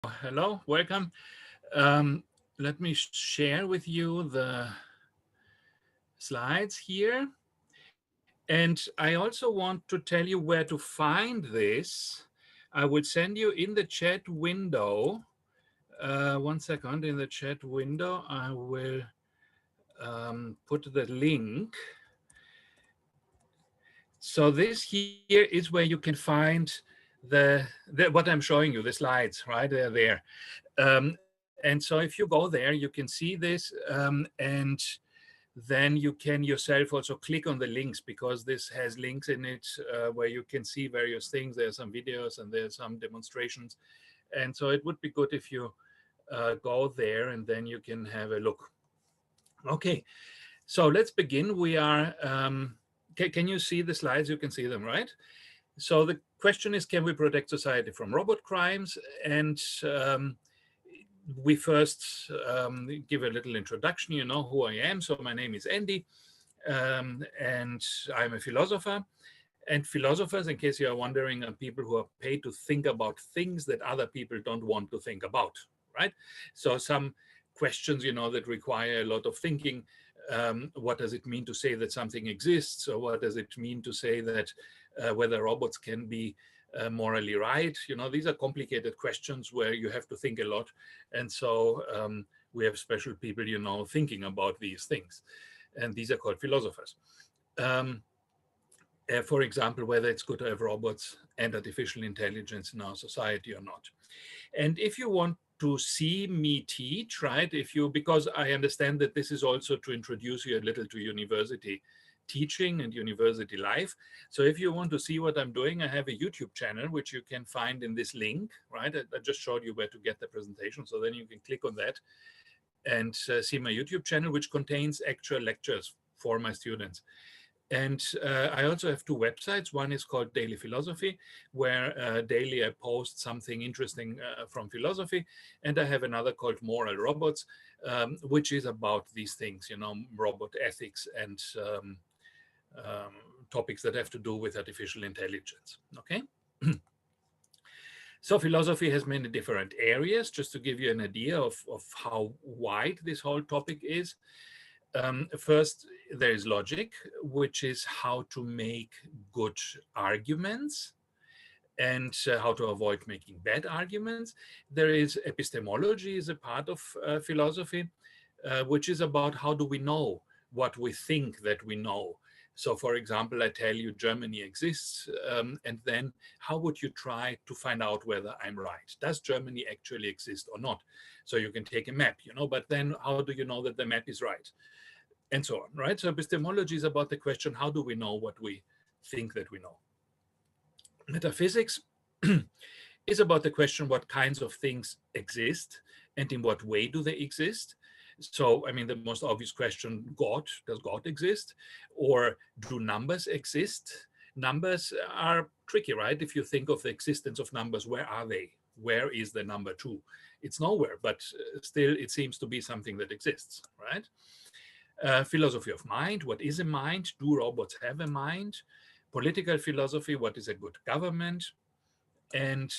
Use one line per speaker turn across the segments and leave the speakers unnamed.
Hello, welcome. Let me share with you the slides here. And I also want to tell you where to find this. I will send you in the chat window. 1 second, in the chat window, I will put the link. So this here is where you can find what I'm showing you, the slides, right? They're there. And so if you go there, you can see this, and then you can yourself also click on the links, because this has links in it where you can see various things. There are some videos and there are some demonstrations. And so it would be good if you go there and then you can have a look. Okay, so let's begin. We are, can you see the slides? You can see them, right? So the question is, can we protect society from robot crimes? And we first give a little introduction. You know who I am. So my name is Andy, and I'm a philosopher. And philosophers, in case you are wondering, are people who are paid to think about things that other people don't want to think about, right? So some questions, that require a lot of thinking. What does it mean to say that something exists? Or what does it mean to say that whether robots can be morally right? These are complicated questions where you have to think a lot. And so we have special people, thinking about these things. And these are called philosophers. For example, whether it's good to have robots and artificial intelligence in our society or not. And if you want to see me teach, right, because I understand that this is also to introduce you a little to university teaching and university life. So if you want to see what I'm doing, I have a YouTube channel, which you can find in this link, right? I just showed you where to get the presentation. So then you can click on that and see my YouTube channel, which contains actual lectures for my students. And I also have two websites. One is called Daily Philosophy, where daily I post something interesting from philosophy. And I have another called Moral Robots, which is about these things, robot ethics and topics that have to do with artificial intelligence, okay? So philosophy has many different areas, just to give you an idea of how wide this whole topic is. First, there is logic, which is how to make good arguments and how to avoid making bad arguments. There is epistemology, is a part of philosophy, which is about how do we know what we think that we know. So, for example, I tell you Germany exists, and then how would you try to find out whether I'm right? Does Germany actually exist or not? So you can take a map, but then how do you know that the map is right? And so on, right? So epistemology is about the question, how do we know what we think that we know? Metaphysics is about the question, what kinds of things exist and in what way do they exist? So, the most obvious question, God, does God exist? Or do numbers exist? Numbers are tricky, right? If you think of the existence of numbers, where are they? Where is the number 2? It's nowhere, but still it seems to be something that exists, right? Philosophy of mind, what is a mind? Do robots have a mind? Political philosophy, what is a good government? And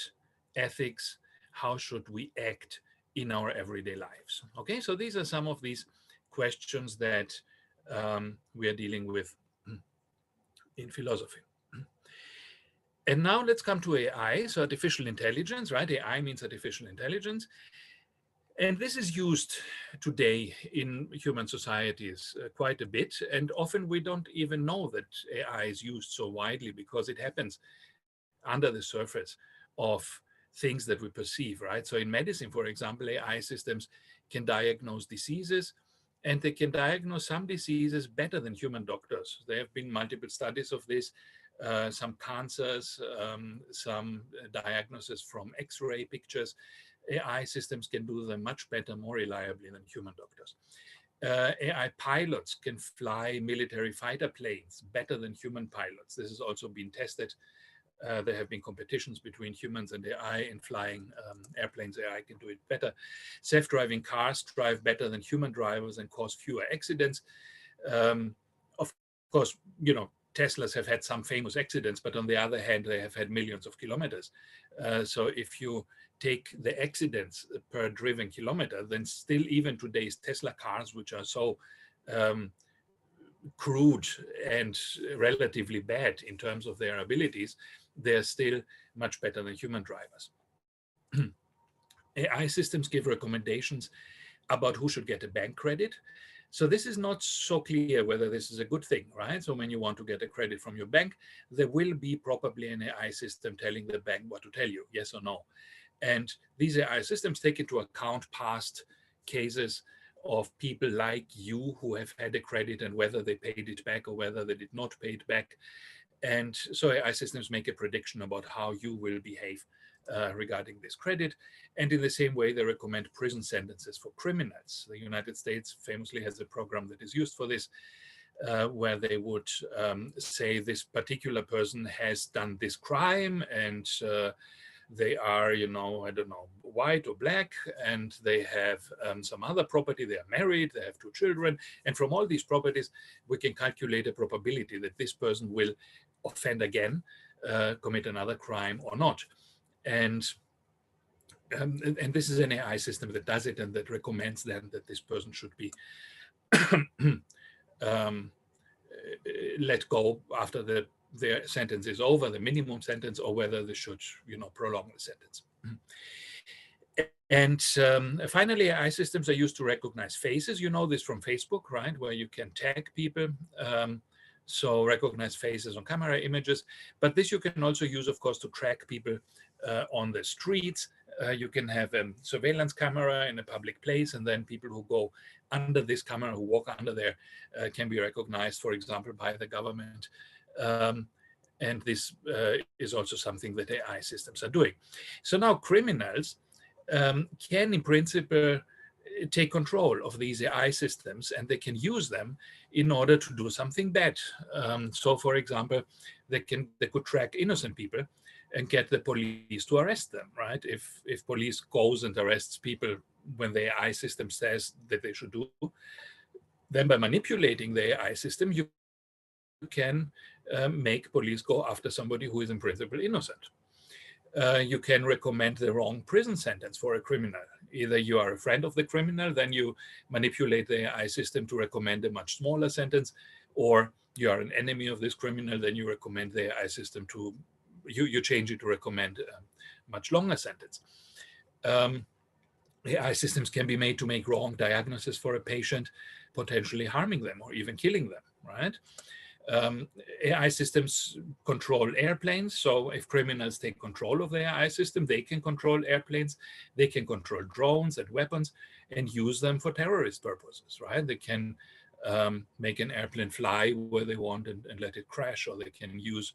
ethics, how should we act in our everyday lives? Okay, so these are some of these questions that we are dealing with in philosophy. And now let's come to AI, so artificial intelligence, right? AI means artificial intelligence. And this is used today in human societies quite a bit. And often we don't even know that AI is used so widely because it happens under the surface of things that we perceive, right? So in medicine, for example, AI systems can diagnose diseases, and they can diagnose some diseases better than human doctors. There have been multiple studies of this, some cancers, some diagnoses from X-ray pictures. AI systems can do them much better, more reliably than human doctors. AI pilots can fly military fighter planes better than human pilots. This has also been tested. There have been competitions between humans and AI in flying airplanes. AI can do it better. Self-driving cars drive better than human drivers and cause fewer accidents. Of course, Teslas have had some famous accidents, but on the other hand, they have had millions of kilometers. So if you take the accidents per driven kilometer, then still even today's Tesla cars, which are so crude and relatively bad in terms of their abilities, they're still much better than human drivers. AI systems give recommendations about who should get a bank credit. So this is not so clear whether this is a good thing, right? So when you want to get a credit from your bank, there will be probably an AI system telling the bank what to tell you, yes or no. And these AI systems take into account past cases of people like you who have had a credit and whether they paid it back or whether they did not pay it back. And so AI systems make a prediction about how you will behave regarding this credit. And in the same way, they recommend prison sentences for criminals. The United States famously has a program that is used for this, where they would say this particular person has done this crime and they are, I don't know, white or black, and they have some other property, they are married, they have 2 children. And from all these properties, we can calculate a probability that this person will offend again, commit another crime or not. And this is an AI system that does it and that recommends then that this person should be let go after their sentence is over, the minimum sentence, or whether they should, prolong the sentence. And finally, AI systems are used to recognize faces. You know this from Facebook, right? Where you can tag people. So recognize faces on camera images. But this you can also use, of course, to track people on the streets. You can have a surveillance camera in a public place, and then people who go under this camera, who walk under there, can be recognized, for example, by the government. And this is also something that AI systems are doing. So now criminals can, in principle, take control of these AI systems, and they can use them in order to do something bad. So, for example, they could track innocent people and get the police to arrest them, right? If police goes and arrests people when the AI system says that they should do, then by manipulating the AI system, you can make police go after somebody who is in principle innocent. You can recommend the wrong prison sentence for a criminal. Either you are a friend of the criminal, then you manipulate the AI system to recommend a much smaller sentence, or you are an enemy of this criminal, then you recommend the AI system to, you change it to recommend a much longer sentence. AI systems can be made to make wrong diagnosis for a patient, potentially harming them or even killing them, right? AI systems control airplanes. So if criminals take control of the AI system, they can control airplanes, they can control drones and weapons and use them for terrorist purposes, right? They can make an airplane fly where they want and let it crash, or they can use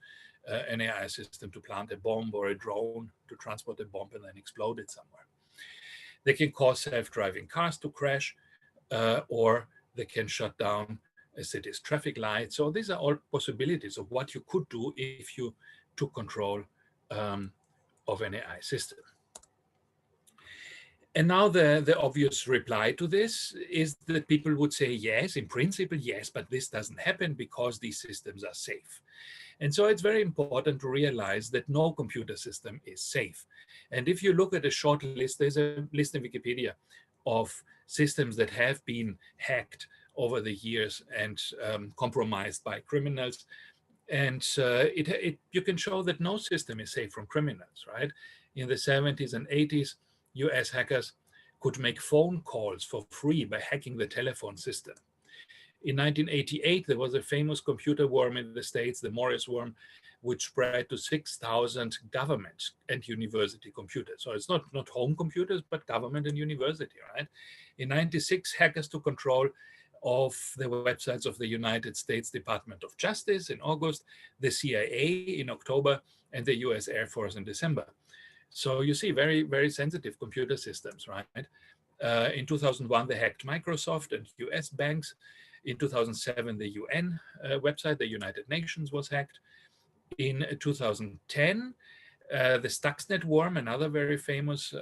an AI system to plant a bomb or a drone to transport a bomb and then explode it somewhere. They can cause self-driving cars to crash, or they can shut down a city's traffic lights. So these are all possibilities of what you could do if you took control of an AI system. And now the obvious reply to this is that people would say, yes, in principle, yes, but this doesn't happen because these systems are safe. And so it's very important to realize that no computer system is safe. And if you look at a short list, there's a list in Wikipedia of systems that have been hacked over the years and compromised by criminals. And you can show that no system is safe from criminals, right? In the 70s and 80s, US hackers could make phone calls for free by hacking the telephone system. In 1988, there was a famous computer worm in the States, the Morris worm, which spread to 6,000 government and university computers. So it's not home computers, but government and university, right? In 96, hackers took control of the websites of the United States Department of Justice in August, the CIA in October, and the US Air Force in December. So you see very, very sensitive computer systems, right? In 2001, they hacked Microsoft and US banks. In 2007, the UN website, the United Nations, was hacked. In 2010, the Stuxnet worm, another very famous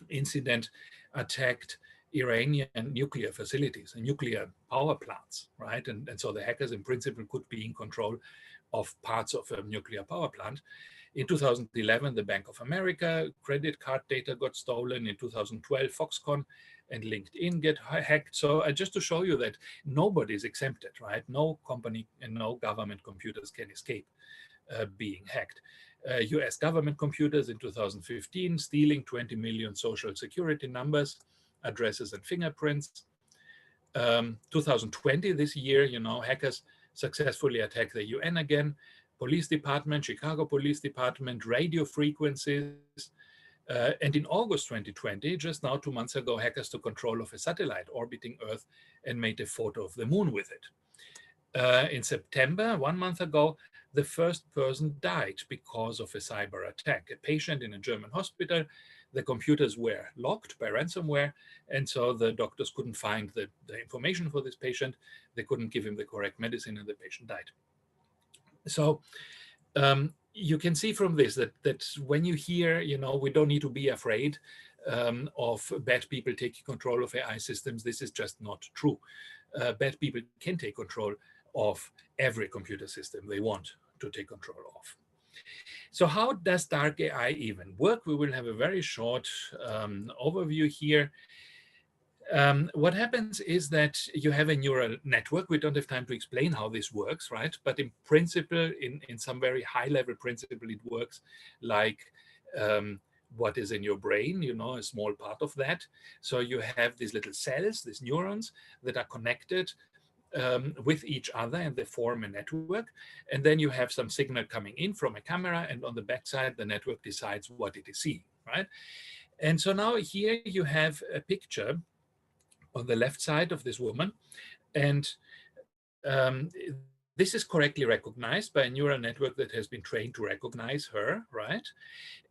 incident, attacked Iranian nuclear facilities and nuclear power plants, right? And so the hackers in principle could be in control of parts of a nuclear power plant. In 2011, the Bank of America credit card data got stolen. In 2012, Foxconn and LinkedIn get hacked. So just to show you that nobody is exempted, right? No company and no government computers can escape being hacked. US government computers in 2015 stealing 20 million social security numbers, addresses, and fingerprints. 2020, this year, you know, hackers successfully attacked the UN again, police department, Chicago Police Department, radio frequencies. And in August 2020, just now 2 months ago, hackers took control of a satellite orbiting Earth and made a photo of the moon with it. In September, 1 month ago, the first person died because of a cyber attack. A patient in a German hospital, the computers were locked by ransomware, and so the doctors couldn't find the information for this patient. They couldn't give him the correct medicine, and the patient died. So you can see from this that when you hear, you know, we don't need to be afraid of bad people taking control of AI systems, this is just not true. Bad people can take control of every computer system they want to take control of. So how does dark AI even work? We will have a very short overview here. What happens is that you have a neural network. We don't have time to explain how this works, right? But in principle, in some very high-level principle, it works like what is in your brain, you know, a small part of that. So you have these little cells, these neurons that are connected with each other, and they form a network. And then you have some signal coming in from a camera, and on the backside, the network decides what it is seeing, right? And so now here you have a picture on the left side of this woman, and this is correctly recognized by a neural network that has been trained to recognize her, right?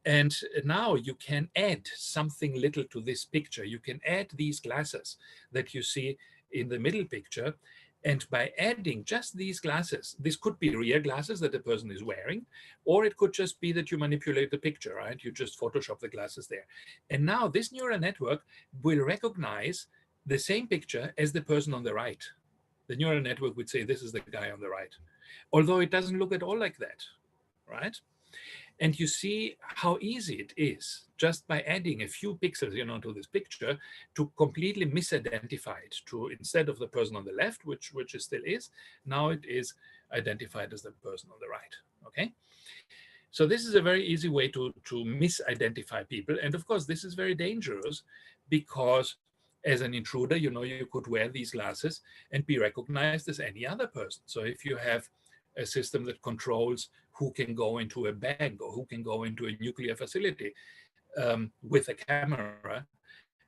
And now you can add something little to this picture. You can add these glasses that you see in the middle picture. And by adding just these glasses, this could be real glasses that the person is wearing, or it could just be that you manipulate the picture, right? You just Photoshop the glasses there. And now this neural network will recognize the same picture as the person on the right. The neural network would say, this is the guy on the right, although it doesn't look at all like that, right? And you see how easy it is just by adding a few pixels, you know, to this picture to completely misidentify it to, instead of the person on the left, which it still is, now it is identified as the person on the right, okay? So this is a very easy way to misidentify people. And of course, this is very dangerous because as an intruder, you know, you could wear these glasses and be recognized as any other person. So if you have a system that controls who can go into a bank or who can go into a nuclear facility with a camera,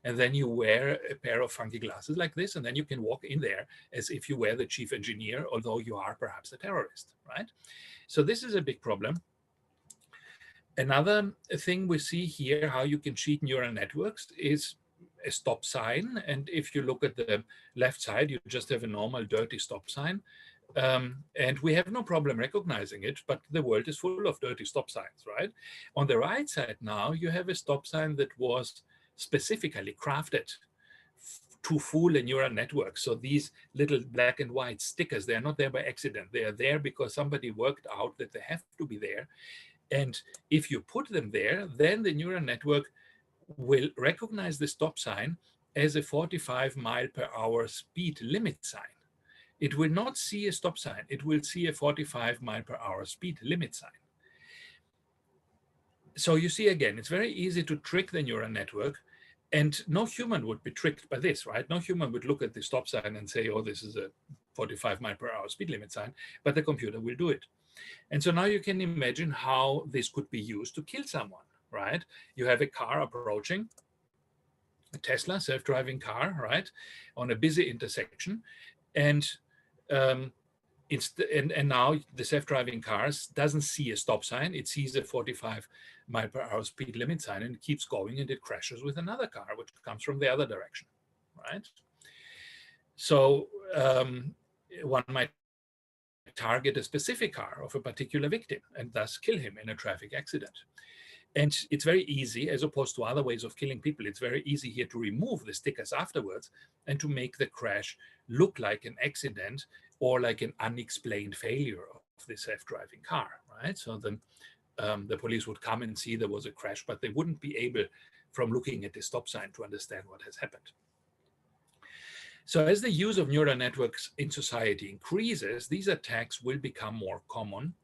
and then you wear a pair of funky glasses like this, and then you can walk in there as if you were the chief engineer, although you are perhaps a terrorist, right? So this is a big problem. Another thing we see here, how you can cheat neural networks, is a stop sign. And if you look at the left side, you just have a normal dirty stop sign. And we have no problem recognizing it, but the world is full of dirty stop signs, right? On the right side now, you have a stop sign that was specifically crafted to fool a neural network. So these little black and white stickers, they are not there by accident. They are there because somebody worked out that they have to be there. And if you put them there, then the neural network will recognize the stop sign as a 45-mile-per-hour speed limit sign. It will not see a stop sign. It will see a 45-mile-per-hour speed limit sign. So you see, again, it's very easy to trick the neural network, and no human would be tricked by this, right? No human would look at the stop sign and say, oh, this is a 45-mile-per-hour speed limit sign, but the computer will do it. And so now you can imagine how this could be used to kill someone, right? You have a car approaching, a Tesla self-driving car, right, on a busy intersection, and now the self-driving car doesn't see a stop sign. It sees a 45-mile-per-hour speed limit sign, and it keeps going, and it crashes with another car, which comes from the other direction, right? So one might target a specific car of a particular victim and thus kill him in a traffic accident. And it's very easy, as opposed to other ways of killing people, it's very easy here to remove the stickers afterwards and to make the crash look like an accident or like an unexplained failure of the self-driving car, right? So the the police would come and see there was a crash, but they wouldn't be able, from looking at the stop sign, to understand what has happened. So as the use of neural networks in society increases, these attacks will become more common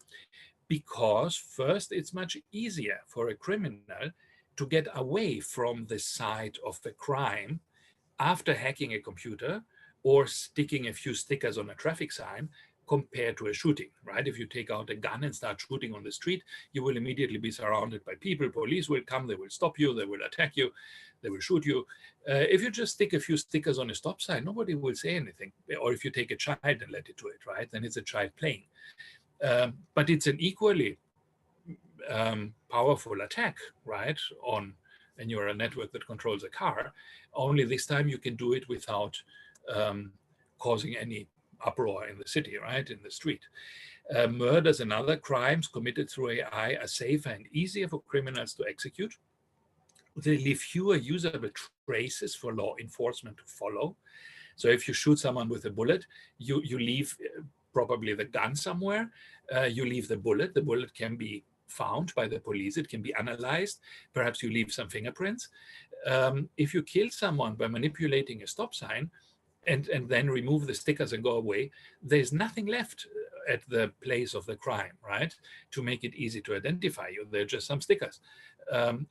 because, first, it's much easier for a criminal to get away from the site of the crime after hacking a computer or sticking a few stickers on a traffic sign compared to a shooting, right? If you take out a gun and start shooting on the street, you will immediately be surrounded by people. Police will come, they will stop you, they will attack you, they will shoot you. If you just stick a few stickers on a stop sign, nobody will say anything. Or if you take a child and let it do it, right? Then it's a child playing. But it's an equally powerful attack, right, on a neural network that controls a car. Only this time you can do it without causing any uproar in the city, right, in the street. Murders and other crimes committed through AI are safer and easier for criminals to execute. They leave fewer usable traces for law enforcement to follow. So if you shoot someone with a bullet, you leave probably the gun somewhere. You leave the bullet. The bullet can be found by the police. It can be analyzed. Perhaps you leave some fingerprints. If you kill someone by manipulating a stop sign and then remove the stickers and go away, there's nothing left at the place of the crime, right, to make it easy to identify you. They're just some stickers,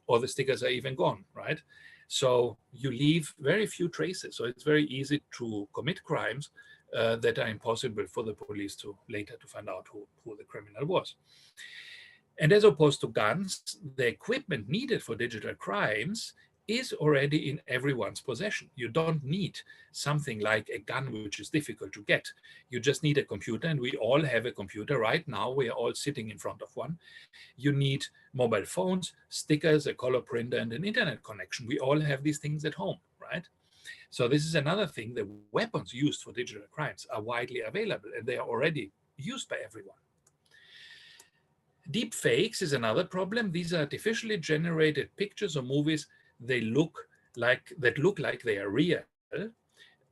or the stickers are even gone, right? So you leave very few traces. So it's very easy to commit crimes that are impossible for the police to later to find out who the criminal was. And as opposed to guns, the equipment needed for digital crimes is already in everyone's possession. You don't need something like a gun, which is difficult to get. You just need a computer, and we all have a computer right now. We are all sitting in front of one. You need mobile phones, stickers, a color printer, and an internet connection. We all have these things at home, right? So this is another thing. The weapons used for digital crimes are widely available, and they are already used by everyone. Deep fakes is another problem. These are artificially generated pictures or movies that look like they are real.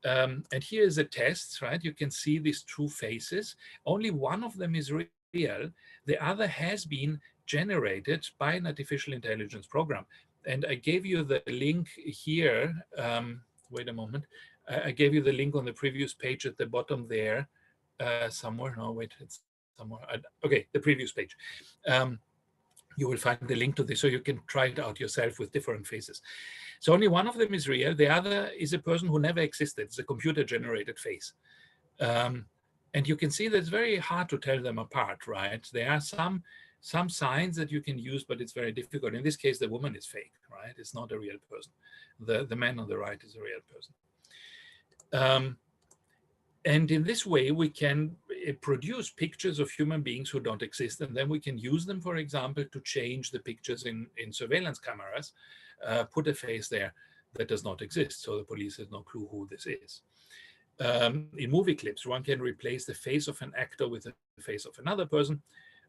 And here is a test, right? You can see these two faces. Only one of them is real. The other has been generated by an artificial intelligence program. And I gave you the link here. Wait a moment. I gave you the link on the previous page at the bottom there somewhere. No, wait, it's somewhere. Okay, the previous page. You will find the link to this, so you can try it out yourself with different faces. So only one of them is real. The other is a person who never existed. It's a computer-generated face. And you can see that it's very hard to tell them apart, right? There are some signs that you can use, but it's very difficult. In this case, the woman is fake, right? It's not a real person. The man on the right is a real person. And in this way, we can produce pictures of human beings who don't exist, and then we can use them, for example, to change the pictures in surveillance cameras, put a face there that does not exist, so the police has no clue who this is. In movie clips, one can replace the face of an actor with the face of another person,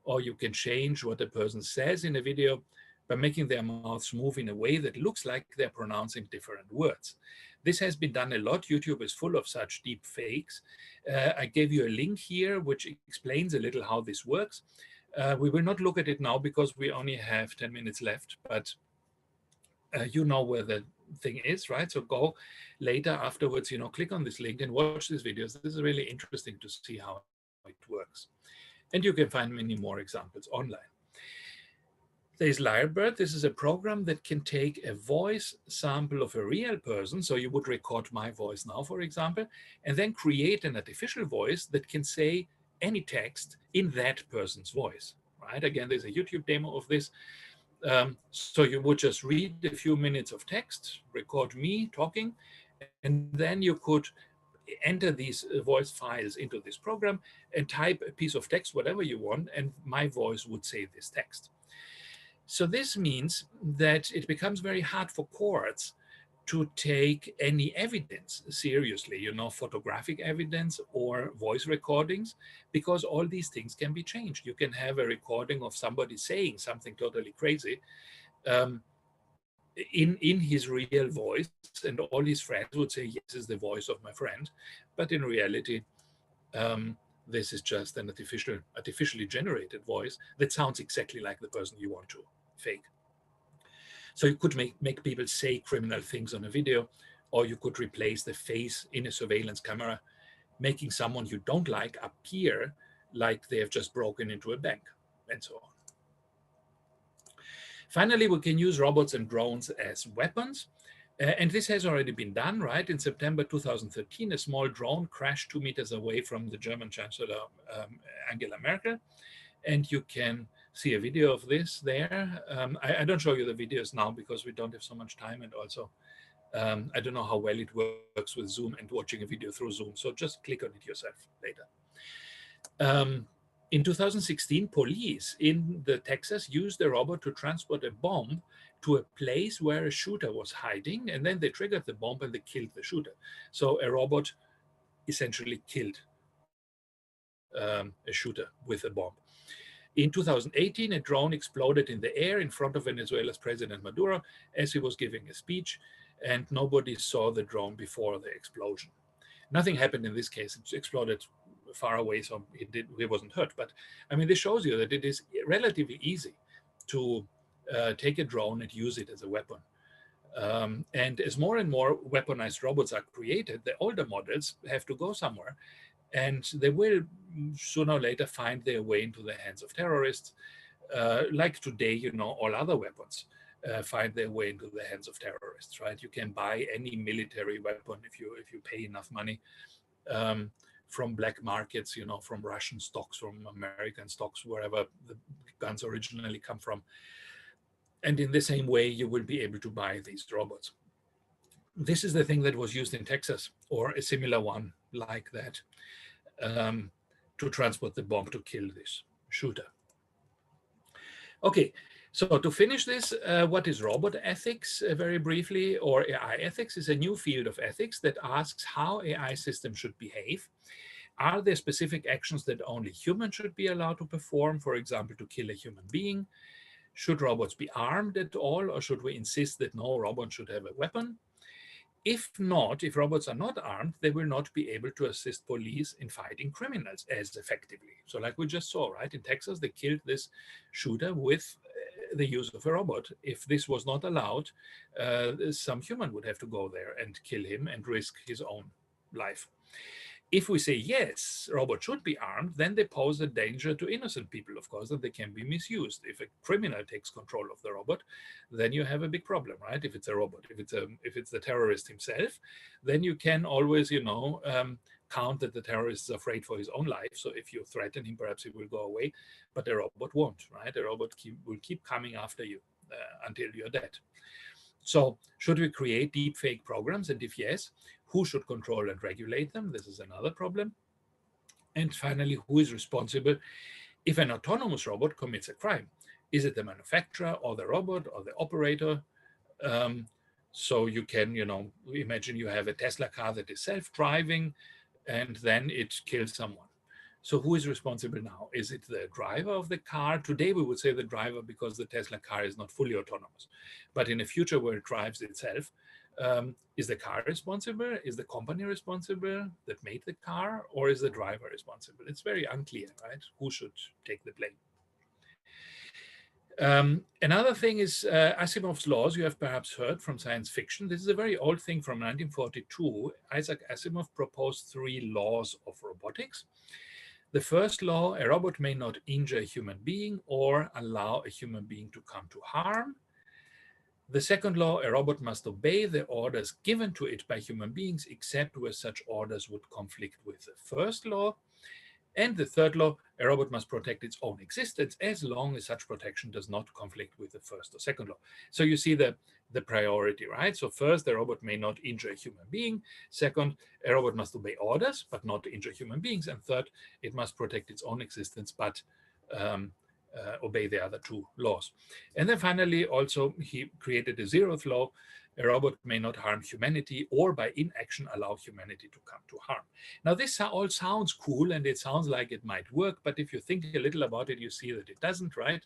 or you can change what a person says in a video by making their mouths move in a way that looks like they're pronouncing different words. This has been done a lot. YouTube is full of such deep fakes. I gave you a link here which explains a little how this works. We will not look at it now because we only have 10 minutes left, but you know where the thing is, right? So go later afterwards, click on this link and watch these videos. This is really interesting to see how it works. And you can find many more examples online. There's Lyrebird. This is a program that can take a voice sample of a real person. So you would record my voice now, for example, and then create an artificial voice that can say any text in that person's voice, right? Again, there's a YouTube demo of this. So you would just read a few minutes of text, record me talking, and then you could enter these voice files into this program and type a piece of text, whatever you want, and my voice would say this text. So this means that it becomes very hard for courts to take any evidence seriously, photographic evidence or voice recordings, because all these things can be changed. You can have a recording of somebody saying something totally crazy in his real voice, and all his friends would say, yes, this is the voice of my friend. But in reality, this is just an artificially generated voice that sounds exactly like the person you want to fake. So you could make people say criminal things on a video, or you could replace the face in a surveillance camera, making someone you don't like appear like they have just broken into a bank, and so on. Finally, we can use robots and drones as weapons. And this has already been done, right? In September 2013, a small drone crashed 2 meters away from the German Chancellor Angela Merkel. And you can see a video of this there. I don't show you the videos now because we don't have so much time. And also, I don't know how well it works with Zoom and watching a video through Zoom. So just click on it yourself later. In 2016, police in Texas used a robot to transport a bomb to a place where a shooter was hiding, and then they triggered the bomb and they killed the shooter. So a robot essentially killed a shooter with a bomb. In 2018, a drone exploded in the air in front of Venezuela's President Maduro as he was giving a speech, and nobody saw the drone before the explosion. Nothing happened in this case. It exploded far away, so he wasn't hurt. But I mean, this shows you that it is relatively easy to take a drone and use it as a weapon. And as more and more weaponized robots are created, the older models have to go somewhere, and they will sooner or later find their way into the hands of terrorists. Like today, you know, all other weapons find their way into the hands of terrorists, right? You can buy any military weapon if you pay enough money from black markets, you know, from Russian stocks, from American stocks, wherever the guns originally come from. And in the same way, you will be able to buy these robots. This is the thing that was used in Texas, or a similar one like that, to transport the bomb to kill this shooter. Okay, so to finish this, what is robot ethics, very briefly, or AI ethics is a new field of ethics that asks how AI systems should behave. Are there specific actions that only humans should be allowed to perform, for example, to kill a human being? Should robots be armed at all, or should we insist that no robot should have a weapon? If not, if robots are not armed, they will not be able to assist police in fighting criminals as effectively. So like we just saw, right, in Texas, they killed this shooter with the use of a robot. If this was not allowed, some human would have to go there and kill him and risk his own life. If we say, yes, robots should be armed, then they pose a danger to innocent people, of course, that they can be misused. If a criminal takes control of the robot, then you have a big problem, right? If it's a robot, if it's the terrorist himself, then you can always, you know, count that the terrorist is afraid for his own life. So if you threaten him, perhaps he will go away, but the robot won't, right? The robot will keep coming after you until you're dead. So should we create deepfake programs? And if yes, who should control and regulate them? This is another problem. And finally, who is responsible if an autonomous robot commits a crime? Is it the manufacturer or the robot or the operator? So you can, you know, imagine you have a Tesla car that is self-driving and then it kills someone. So who is responsible now? Is it the driver of the car? Today, we would say the driver because the Tesla car is not fully autonomous. But in a future where it drives itself, is the car responsible? Is the company responsible that made the car? Or is the driver responsible? It's very unclear, right? Who should take the blame? Another thing is Asimov's laws. You have perhaps heard from science fiction. This is a very old thing from 1942. Isaac Asimov proposed 3 laws of robotics. The first law, a robot may not injure a human being or allow a human being to come to harm. The second law, a robot must obey the orders given to it by human beings, except where such orders would conflict with the first law. And the third law, a robot must protect its own existence as long as such protection does not conflict with the first or second law. So you see the priority, right? So first, the robot may not injure a human being. Second, a robot must obey orders, but not injure human beings. And third, it must protect its own existence, but obey the other 2 laws. And then finally, also, he created a 0th law. A robot may not harm humanity or by inaction allow humanity to come to harm. Now, this all sounds cool and it sounds like it might work, but if you think a little about it, you see that it doesn't, right?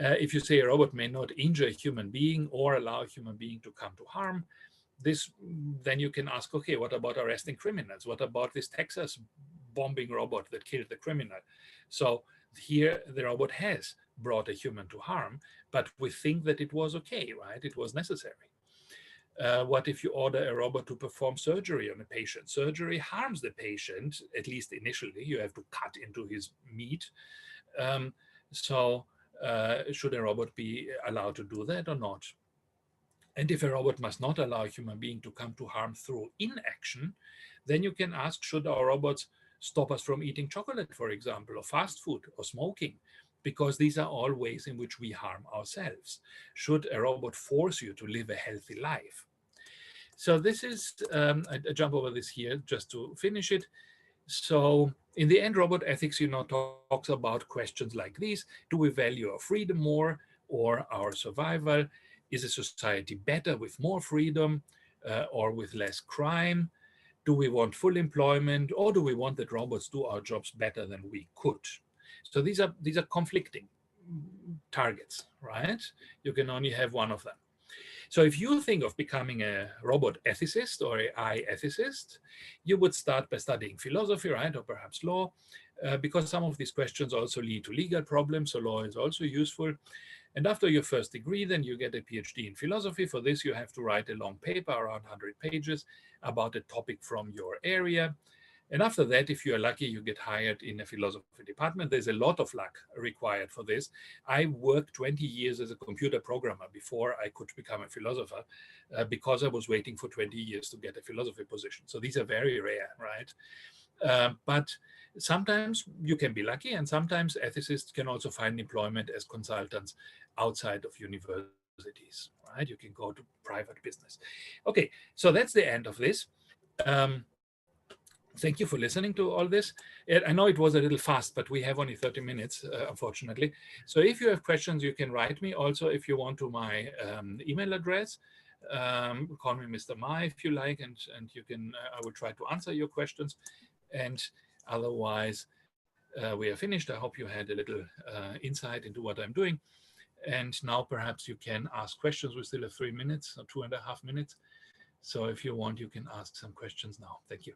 If you say a robot may not injure a human being or allow a human being to come to harm, then you can ask, okay, what about arresting criminals? What about this Texas bombing robot that killed the criminal? So here the robot has brought a human to harm, but we think that it was okay, right? It was necessary. What if you order a robot to perform surgery on a patient? Surgery harms the patient, at least initially. You have to cut into his meat. Should a robot be allowed to do that or not? And if a robot must not allow a human being to come to harm through inaction, then you can ask, should our robots stop us from eating chocolate, for example, or fast food, or smoking? Because these are all ways in which we harm ourselves. Should a robot force you to live a healthy life? So this is, I jump over this here just to finish it. So in the end, robot ethics, talks about questions like these. Do we value our freedom more or our survival? Is a society better with more freedom or with less crime? Do we want full employment, or do we want that robots do our jobs better than we could? So these are conflicting targets, right? You can only have one of them. So if you think of becoming a robot ethicist or AI ethicist, you would start by studying philosophy, right, or perhaps law, because some of these questions also lead to legal problems, so law is also useful. And after your first degree, then you get a PhD in philosophy. For this, you have to write a long paper, around 100 pages, about a topic from your area. And after that, if you're lucky, you get hired in a philosophy department. There's a lot of luck required for this. I worked 20 years as a computer programmer before I could become a philosopher, because I was waiting for 20 years to get a philosophy position. So these are very rare, right? But sometimes you can be lucky, and sometimes ethicists can also find employment as consultants outside of universities, right? You can go to private business. Okay, so that's the end of this. Thank you for listening to all this. I know it was a little fast, but we have only 30 minutes, unfortunately. So if you have questions, you can write me. Also, if you want to my email address, call me Mr. Ma if you like, and you can. I will try to answer your questions. And otherwise, we are finished. I hope you had a little insight into what I'm doing. And now perhaps you can ask questions. We still have 3 minutes or 2.5 minutes. So if you want, you can ask some questions now. Thank you.